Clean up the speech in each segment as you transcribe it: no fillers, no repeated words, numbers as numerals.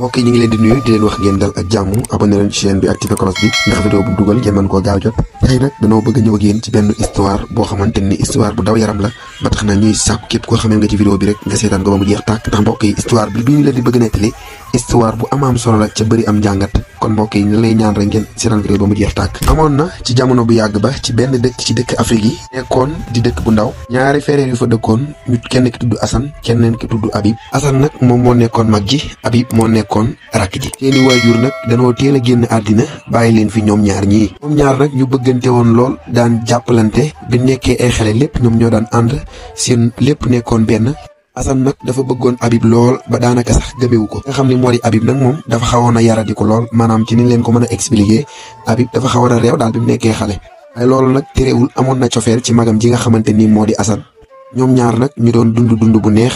mbokk yi ñu ngi leen di nuyu di leen wax ngeen dal ak jàmm abonné leen ci chaîne bi activé cloche bi ndax vidéo bu dugal ngeen mën koo gaaw jot. tey nag dañoo bëgg a ñëw ak yéen ci benn histoire boo xamante ni histoire bu daw yaram la ba tax na ñuy sàkku képp koo xamee nga ci vidéo bi rek nga seetaan ko ba mu jeex tàkk ndax mbokk yi histoire bi ñu leen di bëgg nettali histoire bu am solo la ca bëri am njàngat kon mbokk yi ñu lay ñaan rek ngeen seetaan vidéo ba mu jeex tàkk. amoon na ci jamono bu yàgg ba ci benn dëkk ci dëkk Afrique yi nekkoon di dëkk bu ndaw ñaari frère yu fa dëkkoon ñu kenn ki tudd Assane keneen ki tudd Habib. Assane nag moom moo nekkoon mag ji Habib moo nekkoon rakk ji seeni waajur nag danoo teel a génn àddina bàyyi leen fi ñoom ñaar ñii ñoom ñaar nag ñu bëggante woon lool daan jàppalante bi nekkee ay xale lépp ñoom ñoo daan ànd seen lépp nekkoon benn. Assane nag dafa bëggoon Habib lool ba daanaka sax gëmewu ko nga xam ne moo di Habib nag moom dafa xawoon a yaradi ko lool maanaam ci ni leen ko mën a expliquer Habib dafa xawoon a réew daal bi mu nekkee xale waaye loolu nag terewul amoon na cofeel ci magam ji nga xamante ni moo di Assane ñoom ñaar nag ñu doon dund bu neex.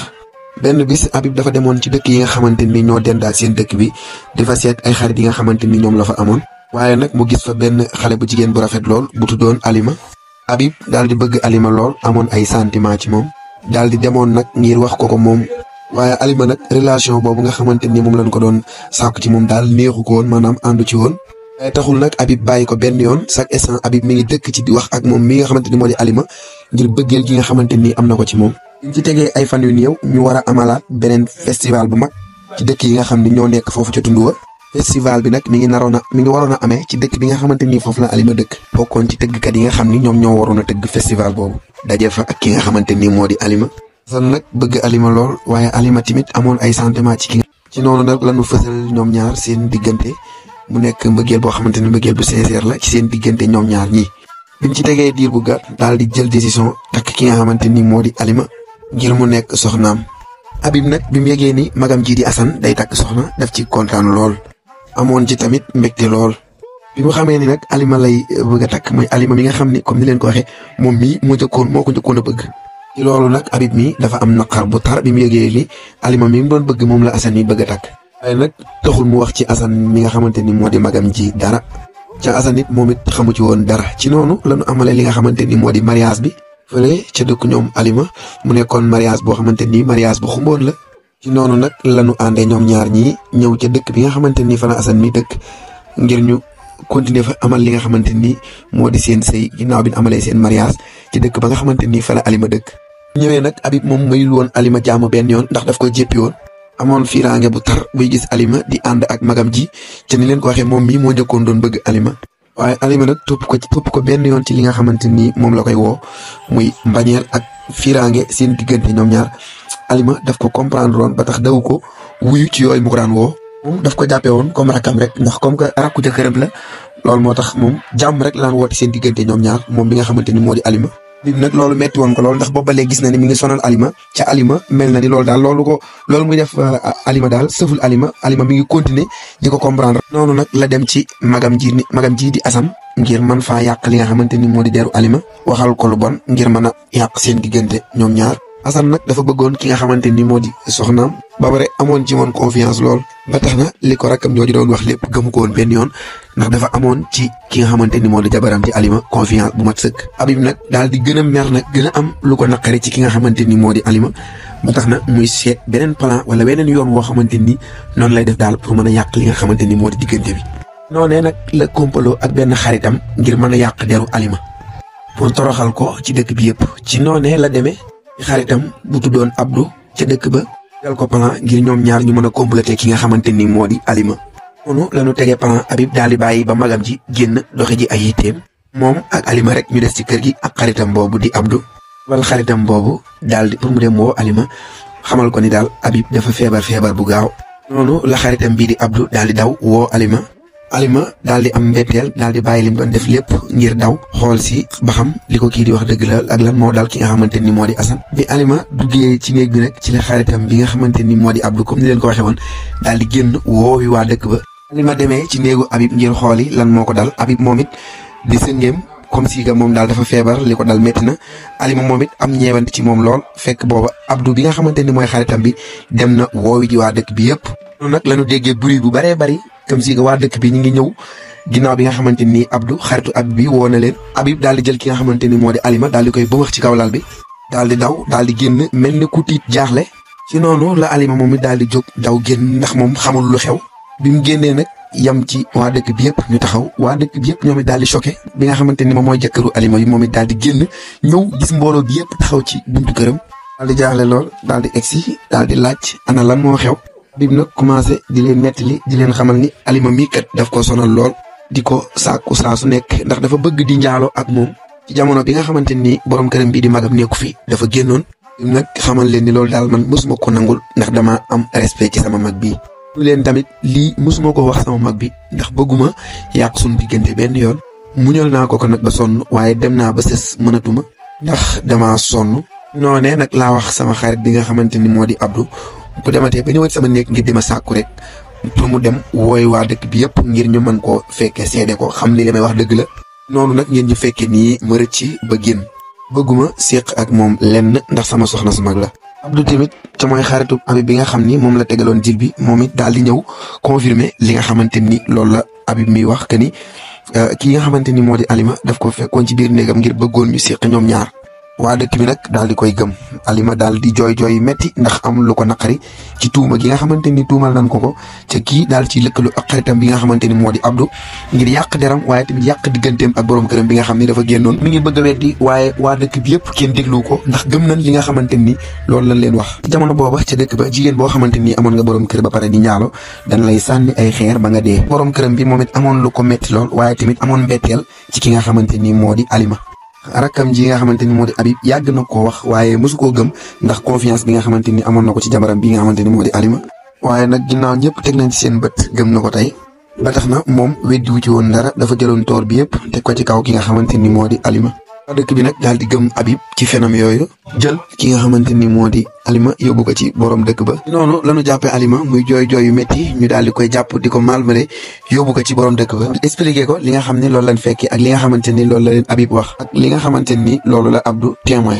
benn bis Habib dafa demoon ci dëkk yi nga xamante ni ñoo dendaal seen dëkk bi dafa seet ay xarit yi nga xamante ni ñoom la fa amoon waaye nag mu gis fa benn xale bu jigéen bu rafet lool bu tuddoon Alima. Habib daal di bëgg Alima lool amoon ay sentiment ci moom daal di demoon nag ngir wax ko moom waaye Alima nag relation boobu nga xamante ni moom lañ ko doon sàkku ci moom daal neexu ko woon maanaam àndu ci woon. waaye taxul nag Habib bàyyi ko benn yoon chaque instant Habib mi ngi dëkk ci di wax ak moom mi nga xamante ni moo di Alima ngir bëggeel gi nga xamante ni am na ko ci moom. ñu ci tegee ay fan yu néew ñu war a amalaat beneen festival bu mag ci dëkk yi nga xam ni ñoo nekk foofu ca tund wa festival bi nag mi ngi waroon a amee ci dëkk bi nga xamante ni foofu la Alima dëkk bokkoon ci tëggkat yi nga xam ni ñoom ñoo waroon a tëgg festival boobu daje fa ak ki nga xamante ni moo di Alima. Assane nag bëgg Alima lool waaye Alima tamit amoon ay sentiment ci noonu nag lañu fësal ñoom ñaar seen diggante mu nekk mbëggeel boo xamante ni mbëggeel bu sincère la ci seen diggante ñoom ñaar ñii. biñ ci tegee diir bu gàtt daal di jël décision takk ki nga xamante ni moo di Alima ngir mu nekk soxnaam. Habib nag bi mu yegee ni magam ji di Assane day takk soxna daf ci kontaan lool amoon ci tamit mbégte lool bi mu xamee ni nag Alima lay bëgg a takk mooy Alima mi nga xam ni comme ni leen ko waxee moom mii moo ko njëkkoon a bëgg. ci loolu nag Habib mi dafa am naqar bu tar bi mu yegee ni Alima mi mu doon bëgg moom la Assane yi bëgg a takk waaye nag taxul mu wax ci Assane mi nga xamante ni moo di magam ji dara ca Assane it moom it xamu ci woon dara ci noonu la ñu amalee li nga xamante ni moo di mariage bi. fële ca dëkk ñoom Alima mu nekkoon mariage boo xamante ni mariage bu xumboon la ci noonu nag lañu àndee ñoom ñaar ñii ñëw ca dëkk bi nga xamante ni fa la Assane mi dëkk ngir ñu continuer fa amal li nga xamante ni moo di seen sëy ginnaaw bi ñu amalee seen mariage ci dëkk ba nga xamante ni fa la Alima dëkk. ñëwee nag Habib moom mayul woon Alima jàmm benn yoon ndax daf ko jéppi woon amoon fiiraange bu tar buy gis Alima di ànd ak magam ji ca ni leen ko waxee moom mii moo njëkkoon doon bëgg Alima. waaye Alima nag topp ko benn yoon ci li nga xamante ni moom la koy woo muy mbañeel ak fiiraange seen diggante ñoom ñaar Alima daf ko comprendre woon ba tax daw ko wuyu ci yooyu mu ko daan woo moom daf ko jàppee woon comme rakam rek ndax comme que rakku jëkkëram la loolu moo tax moom jàmm rek la daan woote seen diggante ñoom ñaar moom bi nga xamante ni moo di Alima. Habib nag loolu metti woon ko lool ndax boobu ba léegi gis na ni mi ngi sonal Alima ca Alima mel na ni loolu daal loolu muy def Alima daal sëful Alima mi ngi continuer di ko comprendre. noonu nag la dem ci magam ji di Assane ngir mën faa yàq li nga xamante ni moo di deru Alima waxal ko lu bon ngir mën a yàq seen diggante ñoom ñaar. Assane nag dafa bëggoon ki nga xamante ni moo di soxnaam ba pare amoon ci woon confiance lool ba tax na li ko rakkam jooju doon wax lépp gëmu ko woon benn yoon ndax dafa amoon ci ki nga xamante ni moo di jabaram di Alima confiance bu mat sëkk. Habib nag daal di gën a mer nag gën a am lu ko naqari ci ki nga xamante ni moo di Alima ba tax na muy seet beneen plan wala beneen yoon woo xamante ni noonu lay def daal pour mën a yàq li nga xamante ni moo di diggante bi. noonee nag la kompaloo ak benn xaritam ngir mën a yàq deru Alima pour toroxal ko ci dëkk bi yëpp ci noonee la demee xaritam bu tuddoon Abdou ca dëkk ba dal ko plan ngir ñoom ñaar ñu mën a compléter ki nga xamante ni moo di Alima. noonu la ñu tegee plan Habib daal di bàyyi ba magam ji génn doxe ji ay yitteem moom ak Alima rek ñu des ci kër gi ak xaritam boobu di Abdou wala xaritam boobu daal di pour mu dem woo Alima xamal ko ni daal Habib dafa feebar bu gaaw. noonu la xaritam bii di Abdou daal di daw woo Alima daal di am mbetteel daal di bàyyi lim doon def lépp ngir daw xool si ba xam li ko kii di wax dëgg la ak lan moo dal ki nga xamante ni moo di Assane. bi Alima duggee ci néeg bi nag ci la xaritam bi nga xamante ni moo di Abdou comme ni leen ko waxee woon daal di génn woowi waa dëkk ba. Alima demee ci néegu Habib ngir xooli lan moo ko dal Habib moom it di sëngeem comme si que moom daal dafa feebar li ko dal métti na Alima moom it am ñeewante ci moom lool fekk booba Abdou bi nga xamante ni mooy xaritam bi dem na woowi ji waa dëkk bi yëpp. noonu nag la ñu déggee bruit bu baree bari comme si que waa dëkk bi ñu ngi ñëw ginnaaw bi nga xamante ni Abdou xaritu Habib bi woo na leen. Habib daal di jël ki nga xamante ni moo di Alima daal di koy bëmax ci kaw lal bi daal di daw daal di génn mel ni ku tiit jaaxle ci noonu la Alima moom it daal di jóg daw génn ndax moom xamul lu xew bi mu génnee nag yam ci waa dëkk bi yëpp ñu taxaw waa dëkk bi yëpp ñoom it daal di choqué bi nga xamante ni moom mooy jëkkëru Alima yi moom it daal di génn ñëw gis mbooloo bi yëpp taxaw ci buntu këram daal di jaaxle lool daal di egsi daal di laaj ana lan moo xew Habib nag commencé di leen nettali di leen xamal ni Alima mii kat daf ko sonal lool di ko sàkku saa su nekk ndax dafa bëgg di njaaloo ak moom ci jamono bi nga xamante ni borom këram bii di magam nekku fi dafa génnoon nag xamal leen ni loolu daal man mosuma ko nangul ndax dama am respect ci sama mag bi leen tamit lii mosuma ko wax sama mag bi ndax bëgguma yàq suñu diggante benn yoon muñal naa ko nag ba sonn waaye dem naa ba sës mënatuma ndax dama sonn noonee nag laa wax sama xarit bi nga xamante ni moo di Abdou bu dematee ba ñëwaat sama néeg ngir di ma sàkku rek pour mu dem wooy waa dëkk bi yëpp ngir ñu mën koo fekkee seede ko xam ni li may wax dëgg la noonu nag ngeen ñu fekkee nii ma rëcc ba génn bëgguma séq ak moom lenn ndax sama soxna su mag la Abdou tamit ca mooy xaritu Habib bi nga xam ni moom la tegaloon jil bi moom it daal di ñëw confirmer li nga xamante ni loolu la Habib mi wax que ni kii nga xamante ni moo di Alima daf ko fekkoon ci biir néegam ngir bëggoon ñu séq ñoom ñaar waa dëkk bi nag daal di koy gëm Alima daal di jooy metti ndax amul lu ko naqari ci tuuma gi nga xamante ni tuumal nañ ko ca kii daal ci lëkkalu ak xaritam bi nga xamante ni moo di Abdou ngir yàq deram waaye tamit yàq digganteem ak borom këram bi nga xam ni dafa génnoon mi ngi bëgg a weddi waaye waa dëkk bi yëpp kenn déglu ko ndax gëm nañ li nga xamante ni loolu lañ leen wax jamono booba ca dëkk ba jigéen boo xamante ni amoon nga borom kër ba pare di ñaalo dañ lay sànni ay xeer ba nga dee borom këram bi moom it amoon lu ko metti lool waaye tamit amoon mbetteel ci ki nga xamante ni moo di Alima rakkam ji nga xamante ni moo di Habib yàgg na koo wax waaye mosu koo gëm ndax confiance bi nga xamante ni amoon na ko ci jabaram bi nga xamante ni moo di Alima waaye nag ginnaaw ñëpp teg nañ ci seen bët gëm na ko tey ba tax na moom weddiwu ci woon dara dafa jëloon toor bi yëpp teg ko ci kaw ki nga xamante ni moo di Alima waa dëkk bi nag daal di gëm Habib ci fenam yooyu jël ki nga xamante ni moo di Alima yóbbu ko ci borom dëkk ba noonu lañu jàppee Alima muy jooy yu métti ñu daal di koy jàpp di ko malmené yóbbu ko ci borom dëkk ba expliqué ko li nga xam ne loolu lañ fekkee ak li nga xamante ni loolu la leen Habib wax ak li nga xamante ni loolu la Abdou témoin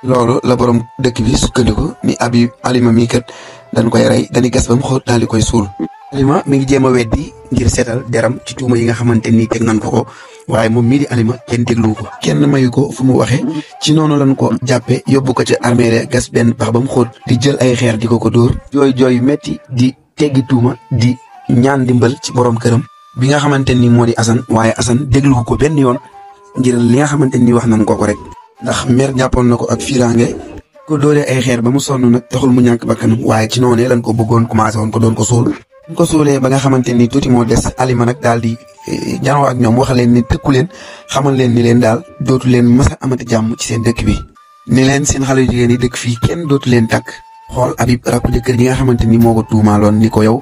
loolu la borom dëkk bi sukkandiku ni Habib Alima mii kat dañ koy rey dañuy gas ba mu xóot daal di koy suul Alima mi ngi jéem a weddi ngir seetal deram ci tuuma yi nga xamante ni teg nañ ko waaye moom mii di Alima kenn déglu ko kenn mayu ko fu mu waxee ci noonu lañ ko jàppe yóbbu ko ca armée gas benn pax ba mu xóot di jël ay xeer di ko dóor jooy yu metti di teggi tuuma di ñaan dimbal ci borom këram bi nga xamante ni moo di Assane waaye Assane déglu ko benn yoon ngir li nga xamante ni wax nañ ko rek ndax mer jàppoon na ko ak fiiraange ko dóoree ay xeer ba mu sonn nag taxul mu ñàkk bakkanam waaye ci noonee lañ ko bëggoon commencé woon ko doon ko suul ñu ko suulee ba nga xamante ni tuuti moo des Alima nag daal di janoo ak ñoom wax leen ni tëkku leen xamal leen ni leen daal dootu leen masa amati jàmm ci seen dëkk bi ni leen seen xale yu jigéen yi dëkk fii kenn dootu leen takk xool Habib rakku jëkkër ji nga xamante ni moo ko tuumaaloon ni ko yow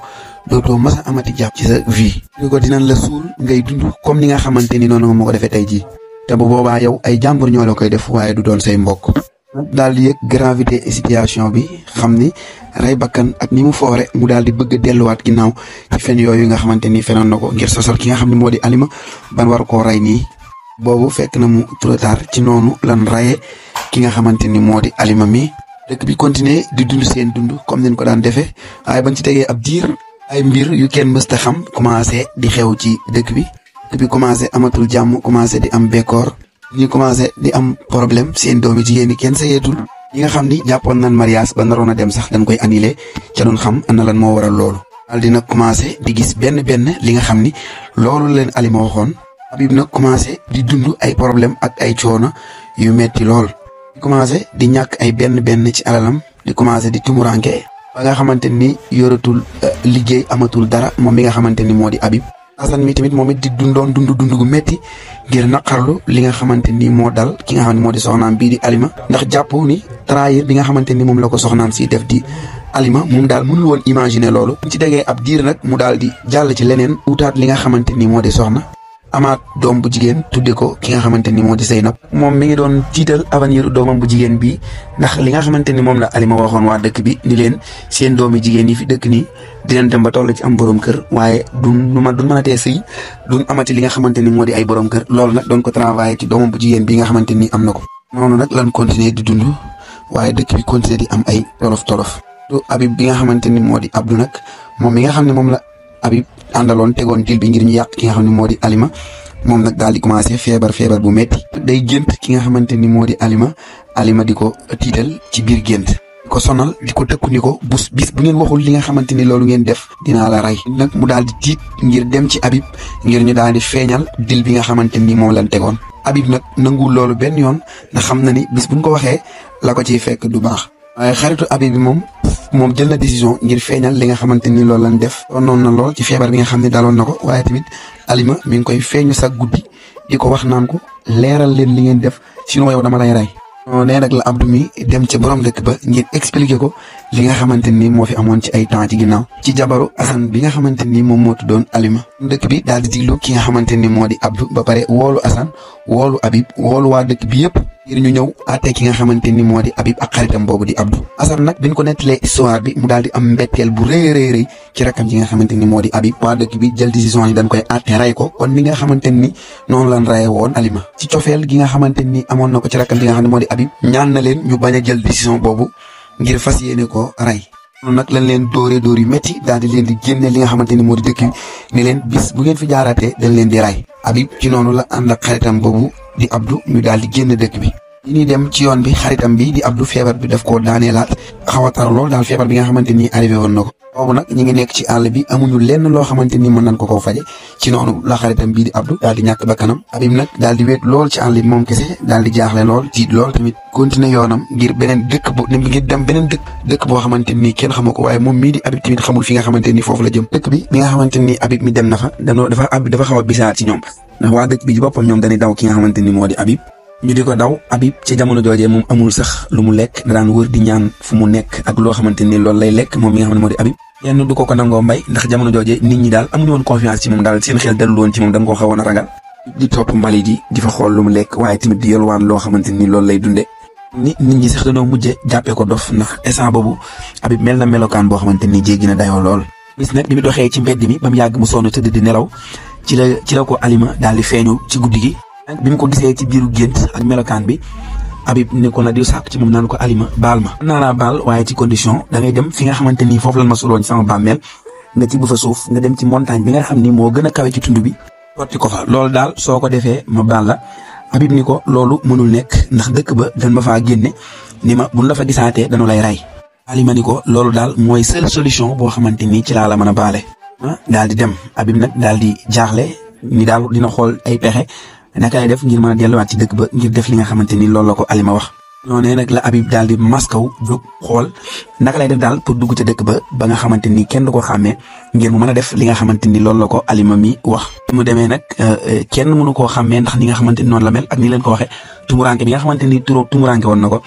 dootoo masa amati jàmm ci sa vie ni ko dinañ la suul ngay dund comme ni nga xamante ni noonu nga ma ko defee tey jii te bu boobaa yow ay jàmbur ñoo la koy def waaye du doon say mbokk daal di yëg gravité situation bi xam ni rey bakkan ak ni mu foore mu daal di bëgg a delluwaat ginnaaw ci fen yooyu nga xamante ni fenoon na ko ngir sosal ki nga xam ne moo di Alima ban war koo rey nii boobu fekk na mu trop tard ci noonu lan rayee ki nga xamante ni moo di Alima mi dëkk bi continuer di dund seen dund comme niñ ko daan defee waaye bañ ci tegee ab diir ay mbir yu kenn mësta xam commencé di xew ci dëkk bi commencé amatul jàmm commencé di am bekkoor ñi commencé di am problème seen doomi jigéen ñi kenn sayeetul ñi nga xam ni jàppoon nañ mariage ba naroon a dem sax dañ koy annulé ca doon xam ana lan moo waral loolu daal di nag commencé di gis benn li nga xam ni loolu leen Alima waxoon Habib nag commencé di dund ay problème ak ay coono yu metti lool di commencé di ñàkk ay benn ci alalam di commencé di tumuranke ba nga xamante ni yoratul liggéey amatul dara moom mi nga xamante ni moo di Habib Assane mi tamit moom it di dund gu metti ngir naqarlu li nga xamante ni moo dal ki nga xam ne moo di soxnaam bii di Alima ndax jàpp ni trahir bi nga xamante ni moom la ko soxnaam si def di Alima moom daal mënul woon imaginer loolu ci degee ab diir nag mu daal di jàll ci leneen utaat li nga xamante ni moo di soxna amaat doom bu jigéen tudde ko ki nga xamante ni moo di Zeynab moom mi ngi doon tiital avenir doomam bu jigéen bi ndax li nga xamante ni moom la Alima waxoon waa dëkk bi ni leen seen doomi jigéen yi fi dëkk nii dinañ dem ba toll ci am borom kër waaye duñ mënatee sëy duñ amati li nga xamante ni moo di ay borom kër loolu nag doon ko travailler ci doomam bu jigéen bi nga xamante ni am na ko noonu nag lan continuer di dund waaye dëkk bi continuer di am ay tolof Habib bi nga xamante ni moo di Abdou nag moom mi nga xam ne moom la Habib àndaloon tegoon dil bi ngir ñu yàq ki nga xam ne moo di Alima moom nag daal di commencé feebar bu metti day gént ki nga xamante ni moo di Alima di ko tiital ci biir gént ko sonal di ko tëkku ni ko bis bu ngeen waxul li nga xamante ni loolu ngeen def dinaa la rey. nag mu daal di tiit ngir dem ci Habib ngir ñu daal di feeñal dil bi nga xamante ni moom lañ tegoon. Habib nag nanguwul loolu benn yoon ndax xam na ni bis buñ ko waxee la ko ciy fekk du baax. waaye xaritu Habib bi moom jël na décision ngir feeñal li nga xamante ni loolu lañ def. noonu na lool ci feebar bi nga xam ne daloon na ko waaye tamit Alima mi ngi koy feeñu sa guddi di ko wax naan ko leeral leen li ngeen def sinon yow dama lay rey. nee nag la Abdou mi dem ca borom dëkk ba ngir expliquer ko li nga xamante ni moo fi amoon ci ay temps ci ginnaaw ci jabaru Assane bi nga xamante ni moom moo tuddoon Alima. dëkk bi daal di diglu ki nga xamante ni moo di Abdou ba pare woolu Assane woolu Habib woolu waa dëkk bi yëpp ngir ñu ñëw àtte ki nga xamante ni moo di Habib ak xaritam boobu di Abdou. Assane nag biñ ko nettalee histoire bi mu daal di am mbetteel bu rëy ci rakkam ji nga xamante ni moo di Habib. waa dëkk bi jël décision yi dañ koy àtte rey ko kon ni nga xamante ni noonu lañ reyee woon Alima. ci cofeel gi nga xamante ni amoon na ko ci rakkam ji nga xam ne moo di Habib ñaan na leen ñu bañ a jël décision boobu ngir fas yéene ko rey. noonu nag lañ leen dóor yu métti daal di leen di génne li nga xamante ni moo di dëkk bi ne leen bis bu ngeen fi jaaraatee dañ leen di rey. Habib ci noonu la ànd ak xaritam boobu di Abdou ñu daal di génn dëkk bi. li ñuy dem ci yoon bi xaritam bi di Abdou feebar bi daf koo daaneelaat xaw a tar lool daal feebar bi nga xamante ni arrivé woon na ko. boobu nag ñi ngi nekk ci àll bi amuñu lenn loo xamante ni mën nañ ko koo faje ci noonu la xaritam bii di Abdou daal di ñàkk bakkanam. Habib nag daal di wéet lool ci àll bi moom kese daal di jaaxle lool tiit lool tamit continuer yoonam ngir beneen dëkk boo xamante ni kenn xamu ko waaye moom mii di Habib tamit xamul fi nga xamante ni foofu la jëm. dëkk bi nga xamante ni Habib mi dem na fa dafa xaw a bisaar ci ñoom ndax waa dëkk bi ci boppam ñoom dañuy daw ki nga xamante ni moo di Habib ñu di ko daw. Habib ci jamono joojee moom amul sax lu mu lekk da daan wër di ñaan fu mu nekk ak loo xamante ni loolu lay lekk moom mi nga xam ne moo di Habib. yenn du ko nangoo mbay ndax jamono joojee nit ñi daal amuñu woon confiance ci moom daal seen xel dalul woon ci moom dañ koo xawoon a ragal. di topp mbalit yi di fa xool lu mu lekk waaye tamit di yelwaan loo xamante ni loolu lay dunde nit ñi sax dañoo mujje jàppee ko dof ndax instant boobu Habib mel na melokaan boo xamante ni jéggi na dayoo lool. bis nag bi mu doxee ci mbedd mi ba mu yàgg mu sonn tëdd di nelaw ci la ko Alima daal di feeñu ci guddi gi. bi mu ko gisee ci biiru gént ak melokaan bi Habib ne ko na di sàkk ci moom naan ko Alima baal ma. naa laa baal waaye ci condition da ngay dem fi nga xamante ni foofu lan ma suloon ci sama bàmmeel nga ci bu fa suuf nga dem ci montagne bi nga xam ni moo gën a kawe ci tund bi sotti ko fa loolu daal soo ko defee ma baal la. Habib ni ko loolu mënul nekk ndax dëkk ba dañ ma faa génne ni ma buñ la fa gisaatee dañu lay rey. Alima ni ko loolu daal mooy seule solution boo xamante ni ci laa la mën a baale. daal di dem Habib nag daal di jaaxle ni daal dina xool ay pexe naka lay def ngir mën a delluwaat ci dëkk ba ngir def li nga xamante ni loolu la ko Alima wax. noonu nag la Habib daal di maskaw jóg xool naka lay def daal pour dugg ca dëkk ba nga xamante ni kenn du ko xàmmee ngir mu mën a def li nga xamante ni loolu la ko Alima mi wax. mu demee nag kenn mënu koo xàmmee ndax ni nga xamante ni noonu la mel ak ni leen ko waxee tumuranke bi nga xamante ni tumuranke woon na ko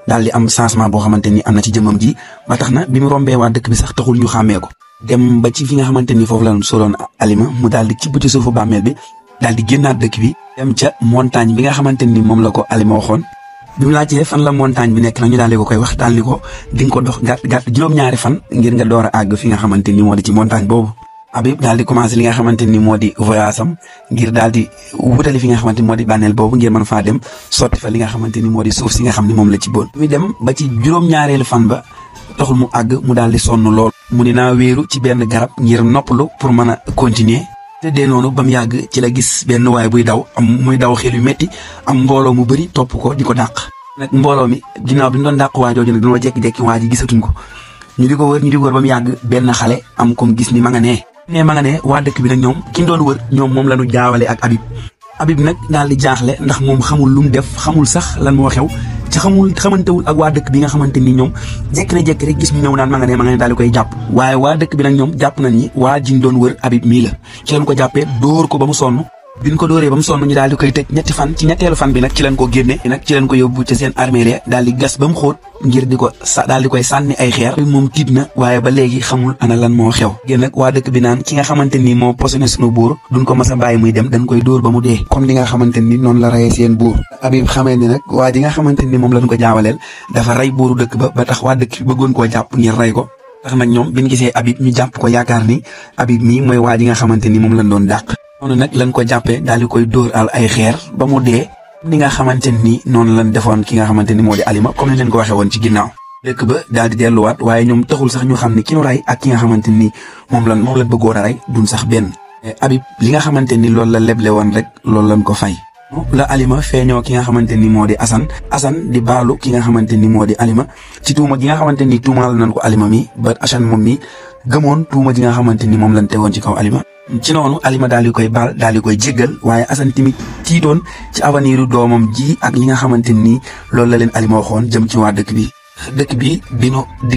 daal di am changement boo xamante ni am na ci jëmmam ji ba tax na bi mu rombee waa dëkk bi sax taxul ñu xàmmee ko. dem ba ci fi nga xamante ni foofu la soloon Alima mu daal di cibb ci suufu bàmmeel bi daal di génnaat dëkk bi dem ca montagne bi nga xamante ni moom la ko Alima waxoon. bi mu laajtee fan la montagne bi nekk nag ñu daal di ko koy wax daal ni ko di nga ko dox gàtt juróom-ñaari fan ngir nga door a àgg fi nga xamante ni moo di ci montagne boobu. Habib daal di commencé li nga xamante ni moo di voyage am ngir daal di wutali fi nga xamante ni moo di bànneel boobu ngir mën faa dem sotti fa li nga xamante ni moo di suuf si nga xam ni moom la ci boon. muy dem ba ci juróom-ñaareelu fan ba taxul mu àgg mu daal di sonn lool. mu ni naa wéeru ci benn garab ngir noppalu pour mën a continuer. te dee noonu ba mu yàgg ci la gis benn waay buy daw muy daw xel yu métti am mbooloo mu bëri topp ko di ko dàq. nag mbooloo mi ginnaaw bi ñu doon dàq waa jooju nag dañoo jékki-jékki waa ji gisatuñ ko ñu di ko wër ba mu yàgg benn xale am comme gis ni ma nga nee. waa dëkk bi nag ñoom ki ñu doon wër ñoom moom la ñu jaawale ak Habib nag daal di jaaxle ndax moom xamul lu mu def xamul sax lan moo xew ci xamantewul ak waa dëkk bi nga xamante ni ñoom jékki na jékki rek gis ñu ñëw naan ma nga ne daal di koy jàpp. waaye waa dëkk bi nag ñoom jàpp nañ ni waa ji ñu doon wër Habib mii la ci lañ ko jàppee dóor ko ba mu sonn. biñ ko dóoree ba mu sonn ñu daal di koy tëj ñetti fan ci ñetteelu fan bi nag ci lañ ko génne nag ci lañ ko yóbbu ca seen armée daal di gas ba mu xóot ngir daal di koy sànni ay xeer. moom tiit na waaye ba léegi xamul ana lan moo xew. génn nag waa dëkk bi naan ki nga xamante ni moo posone sunu buur duñ ko mas a bàyyi muy dem dañ koy dóor ba mu dee comme li nga xamante ni noonu la rayee seen buur. Habib xamee ni nag waa ji nga xamante ni moom lañ ko jaawaleel dafa rey buuru dëkk ba tax waa dëkk bi bëggoon koo jàpp ngir rey ko tax nag ñoom biñ gisee Habib ñu jàpp ko yaakaar ni Habib mii mooy waa ji nga xamante ni moom lañ doon dàq. noonu nag lañ ko jàppee daal di koy dóor ay xeer ba mu dee ni nga xamante ni noonu lañ defoon ki nga xamante ni moo di Alima comme ni leen ko waxee woon ci ginnaaw. dëkk ba daal di delluwaat waaye ñoom taxul sax ñu xam ni ki ñu rey ak ki nga xamante ni moom lañ bëggoon a rey duñ sax benn. Habib li nga xamante ni loolu la leble woon rek loolu lañ ko fay. la Alima feeñoo ki nga xamante ni moo di Assane di baalu ki nga xamante ni moo di Alima ci tuuma gi nga xamante ni tuumaal nañ ko Alima mi ba Assane moom mi gëmoon tuuma ji nga xamante ni moom lañ tegoon ci kaw Alima. ci noonu Alima daal di koy baal daal di koy jéggal waaye Assane tamit tiitoon ci avenir doomam ji ak li nga xamante ni loolu la leen Alima waxoon jëm ci waa dëkk bi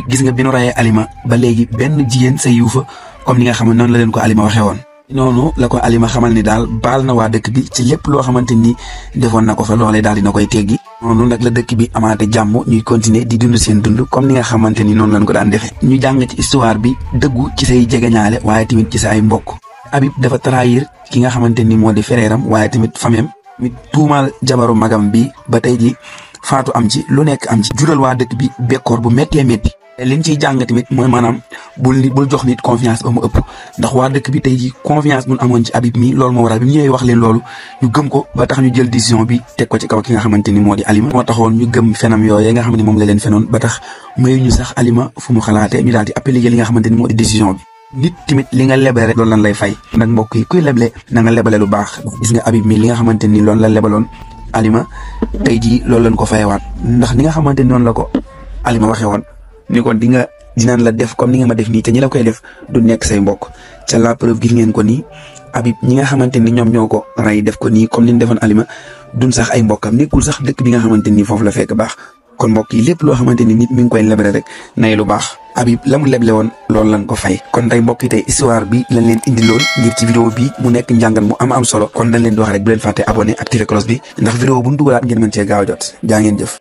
gis nga bi nu rayee Alima ba léegi benn jigéen sa yiw fa comme ni nga xam ne noonu la leen ko Alima waxee woon. noonu la ko Alima xamal ni daal baal na waa dëkk bi ci lépp loo xamante ni defoon na ko fa loolee daal dina koy teggi noonu nag la dëkk bi amaate jàmm ñuy continuer di dund seen dund comme ni nga xamante ni noonu lañ ko daan defee. ñu jàng ci histoire bi dëggu ci say jegeñaale waaye tamit ci sa ay mbokk. Habib dafa trahir ki nga xamante ni moo di frère am waaye tamit famem mi tuumaal jabaru magam bi ba tey ji faatu am ci lu nekk am ci jural waa dëkk bi bekkoor bu méttee métti. liñ ciy jàng tamit mooy maanaam bul jox nit confiance ba mu ëpp ndax waa dëkk bi tey ji confiance buñ amoon ci Habib mi loolu moo waral bi mu ñëwee wax leen loolu ñu gëm ko ba tax ñu jël décision bi teg ko ci kaw ki nga xamante ni moo di Alima moo taxoon ñu gëm fenam yooyee nga xam ne moom la leen fenoon ba tax mayuñu sax Alima fu mu xalaatee ñu daal di appliquer li nga xamante ni moo di décision bi. nit tamit li nga leble rek loolu lan lay fay nag mbokk yi kuy leble na nga lebale lu baax gis nga Habib mi li nga xamante ni loolu la lebaloon Alima tey ji loolu lañ ko fayewaat ndax ni nga xamante ni noonu la ko Alima waxee woon ni kon dinaan la def comme ni nga ma def nii te ñi la koy def du nekk say mbokk ca la preuve gis ngeen ko nii Habib ñi nga xamante ni ñoom ñoo ko rey def ko nii comme ni ñu defoon Alima duñ sax ay mbokkam nekkul sax dëkk bi nga xamante ni foofu la fekk baax kon mbokk yi lépp loo xamante ni nit mi ngi koy lebre rek nay lu baax Habib la mu leble woon loolu lañ ko fay kon tey mbokk yi tey histoire bi lañ leen indiloon ngir ci vidéo bi mu nekk njàngat mu am solo kon dañ leen di wax rek bu leen fàtte abonné activer cloche bi ndax vidéo bu ñu dugalaat ngeen mën cee gaaw a jot jaa ngeen jëf